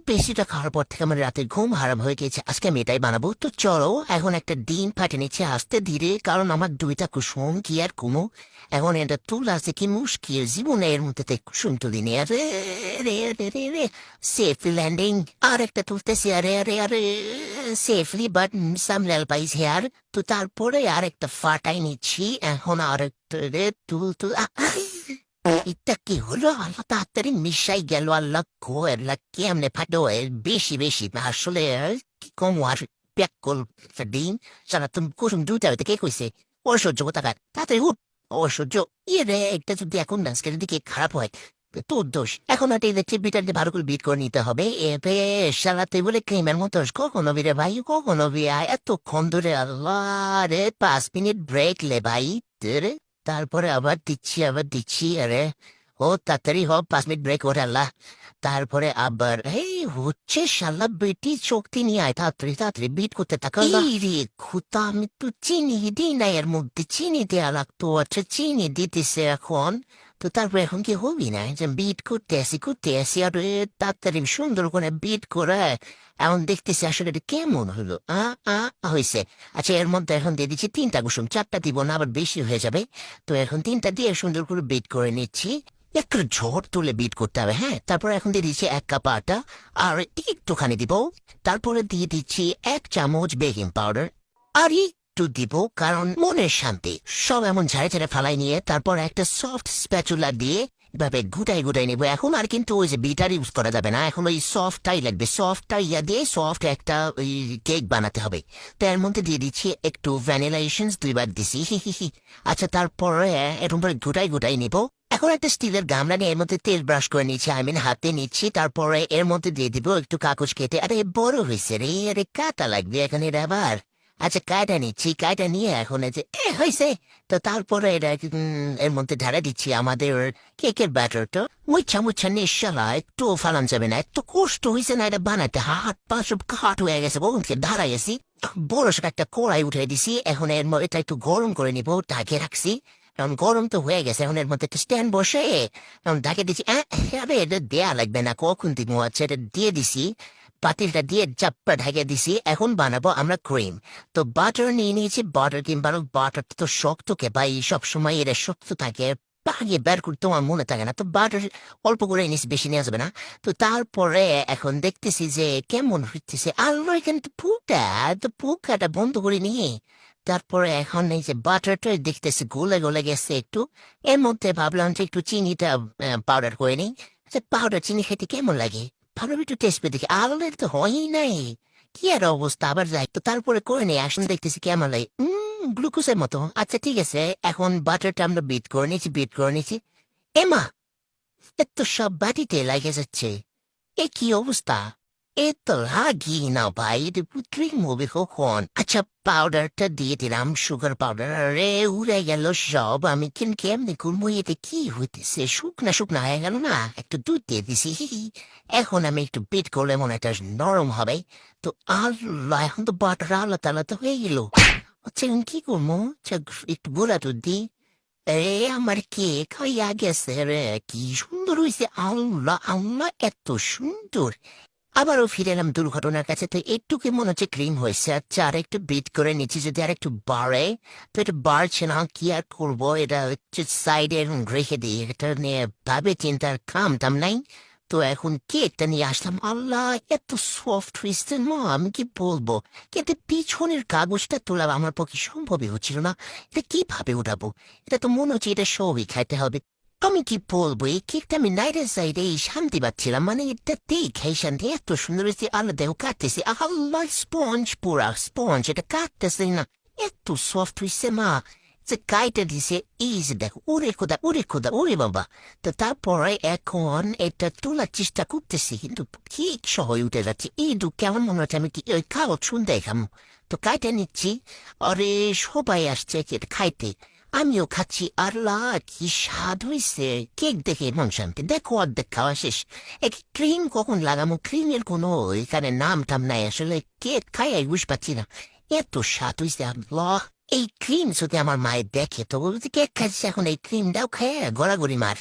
পেস্ট্রিটা খাওয়ার পর থেকে আমার রাতের ঘুম হারাম হয়ে গেছে। আজকে আমি এটাই বানাবো। তো চলো এখন একটা ডিম ফাটে নিচ্ছে আস্তে ধীরে, কারণ আমার দুইটা কুসুম কি আর কুমো। এখন এটা তুলা আছে কি মুশকিল, জীবনে এর মধ্যে কুসুম তুলিনি। আরে রে রে রে রে সেফ ল্যান্ডিং। আর একটা তুলতেছি, আরে আরে আরে সেফলি বাট সামলাল পাইস হেয়ার। তো তারপরে আর একটা ফাটাই নিচ্ছি। এখন আর একটা রে তুল তুল এটা কি হলো? আল্লাহ তাড়াতাড়ি মিশাই গেল। আল্লাহ গো, আল্লাহ কেমনে ফাটো বেশি বেশি আসলে কি কম আর প্যাক কল ডিম সারা তুমি কুসুম দুটা হইতে কে কইছে ঐশ্বর্য কোথাকার তাড়াতাড়ি উঠ। ঐশ্বর্য ইয়ে রে, একটা যদি এখন ডান্স করে দিকে খারাপ হয় তোর দোষ। এখন একটা ইলেকট্রিক বিটারকে ভালো করে বিট করে নিতে হবে। এ সারা তুই বলে ক্রিমের মতো কখনো বিরে ভাই, কখনো বিয়ে এতক্ষণ ধরে। আল্লাহ রে 5 মিনিট ব্রেক লে ভাই রে। তারপরে আবার দিচ্ছি আরে ও তাড়াতাড়ি হ, 5 মিনিট ব্রেক ওরে আল্লাহ। তারপরে আবার এই হচ্ছে শালা বেটি শক্তি নিয়ে আয় তাড়াতাড়ি তাড়াতাড়ি বিট করতে থাকা। রে খুতা, আমি তো চিনি দিই না, এর মধ্যে চিনি দেওয়া লাগতো। আচ্ছা চিনি দিতেছে এখন। তো তারপরে এখন কি হবি না যে বিট করতে আসি আর তাড়াতাড়ি সুন্দর করে বিট করে এখন দেখতেছি আসলে এটা কেমন হলো। হয়েছে। আচ্ছা এর মধ্যে এখন দিয়ে দিচ্ছি 3টা কুসুম, 4টা দিব না আবার বেশি হয়ে যাবে। তো এখন 3টা দিয়ে সুন্দর করে বিট করে নিচ্ছি। একটু ঝড় তুলে বিট করতে হবে, হ্যাঁ। তারপর এখন দিয়ে দিচ্ছি 1 কাপ আটা আর একটুখানি দিব। তারপরে দিয়ে দিচ্ছি 1 চামচ বেকিং পাউডার আর একটু দিব কারণ মনের শান্তি। সব এমন ঝাড়ে ঝাড়ে ফালাই নিয়ে তারপর একটা সফট স্প্যাচুলা দিয়ে এভাবে গুটাই নেবো। এখন আর কিন্তু ওই যে বিটার ইউজ করা যাবে না, এখন ওই সফটটাই লাগবে। সফটটা ইয়া দিয়ে সফট একটা ওই কেক বানাতে হবে। তো এর মধ্যে দিয়ে দিচ্ছি একটু ভ্যানিলা এসেন্স, 2বার দিছি। আচ্ছা তারপরে এরকম করে গুটাই নেবো। এখন একটা স্টিলের গামলা নিয়ে এর মধ্যে তেল ব্রাশ করে নিচ্ছি, হাতে নিচ্ছি। তারপরে এর মধ্যে দিয়ে দিব একটু কাগজ কেটে। আরে বড় হয়েছে রে, আরে কাটা লাগবে এখানে আবার। আচ্ছা কাটা নিচ্ছি, কাটা নিয়ে এখন এই যে হয়েছে। তো তারপরে এটা এর মধ্যে ঢালা দিচ্ছি আমাদের কেকের ব্যাটারটা। মুচ্ছা নিশ্চলা একটু ফালান যাবে না, একটু কষ্ট হয়েছে না এটা বানাতে। হাত পা সব কাঠ হয়ে গেছে, বলতে ধারাইছি। বড় সব একটা কড়াই উঠে দিছি। এখন এর মধ্যে এটা একটু গরম করে নিবো, ঢাকে রাখছি। এখন গরম তো হয়ে গেছে, এখন এর মধ্যে একটা স্ট্যান্ড বসে এখন ঢাকে দিচ্ছি। আরে এটা দেয়া লাগবে না, কখন দিব। আচ্ছা এটা দিয়ে দিছি, পাতিলটা দিয়ে চাপ্পা ঢেকে দিছি। এখন বানাবো আমরা ক্রিম। তো বাটার নিয়ে নিয়েছি, বাটার কিংবা বাটার তো শক্ত কে ভাই, সবসময় এটা শক্ত থাকে, পাগে বের করতে আমার মনে থাকে না। তো বাটার অল্প করে নিয়েছি, বেশি নেওয়া যাবে না। তো তারপরে এখন দেখতেছি যে কেমন হইতেছে। আল্লাহ এখানে তো পুকাটা বন্ধ করে নিয়ে তারপরে এখন এই যে বাটারটা দেখতেছি গলে গলে গেছে একটু। এর মধ্যে ভাবলাম যে একটু চিনিটা পাউডার করে নিই। পাউডার চিনি খেতে কেমন লাগে, ভালো একটু টেস্ট পেয়ে দেখি। আলাদা তো হয়ই নাই, কি আর অবস্থা। আবার যাই তো তারপরে করে নেই, আসলে দেখতেছি কেমন লাগে। গ্লুকোজের মতো। আচ্ছা ঠিক আছে, এখন বাটারটা আমরা বিট করে নিয়েছি। এমা, এত সব বাটিতে লাগে যাচ্ছে, এ কি অবস্থা? এ তো লাগি না ভাই, এটা ক্রিম হবে কখন? আচ্ছা পাউডারটা দিয়ে দিলাম, সুগার পাউডার। আরে উড়ে গেল সব। আমি কেমনি করবো? এতে কি হইতেছে? শুকনা হয়ে গেল না। একটু দুধ দিয়ে দিছি। এখন আমি একটু বিট করলে মনে একটা নরম হবে। তো আল্লাহ, এখন তো বাটার আলাদা হয়ে গেল। আচ্ছা এখন কি করবো? আচ্ছা, একটু গোলা দুধ দিই। আমার কেক হইয়া গেছে রে, কি সুন্দর হয়েছে। আল্লাহ আল্লাহ, এত সুন্দর। আবারও ফিরে এলাম দুর্ঘটনার কাছে। তো একটুকে মনে হচ্ছে ক্রিম হয়েছে। আচ্ছা আর একটু বিট করে নিচ্ছি, যদি আর একটু বাড়ে। তো এটা বাড়ছে না, কি আর করবো, এটা হচ্ছে সাইডে রেখে দিই। এটা নিয়ে ভাবে চিন্তার কাম নাই। তো এখন কেকটা নিয়ে আসলাম। আল্লাহ এত সফট হয়েছে না, আমি কি বলবো। কিন্তু পিছনের কাগজটা তোলা আমার পক্ষে সম্ভবই হচ্ছিল না। এটা কিভাবে উঠাবো? এটা তো মনে হচ্ছে এটা সবই খাইতে হবে। আমি কি বলবো, এই কেকটা আমি নাইটের সাইডে শান্তি পাচ্ছিলাম। মানে এটা দেখে শান্তি, এত সুন্দর হয়েছে। আলাদাও কাটতেছি, আল্লাহ স্পঞ্জ, পুরা স্পঞ্জ। এটা কাটতেছে না, এত সফট হয়েছে মা। যে কাইটা দিছে, এই যে দেখো, ওরে বাবা। তো তারপরে এখন এটা তোলার চেষ্টা করতেছি, কিন্তু ঠিক সহ উঠে যাচ্ছে। এই কেমন মনে হচ্ছে আমি কি ওই খাও শুনতে খাম। তো কাইটা নিচ্ছি, আরে সবাই আসছে কেক খাইতে, আমিও খাচ্ছি। আল্লাহ কি স্বাদ হয়েছে। কেক দেখে মন শান্তি। দেখো অর্ধেক খাওয়া শেষ। ক্রিম কখন লাগামো, ক্রিমের কোনো এখানে নাম টাম নাই আসলে। কেক খাই বুঝ পাচ্ছি না, এত স্বাদ হয়েছে। আল্লাহ, এই ক্রিম যদি আমার মায়ের দেখে তো বলতে কেক খাচ্ছি, এখন এই ক্রিমটাও খায় গড়াগড়ি মার।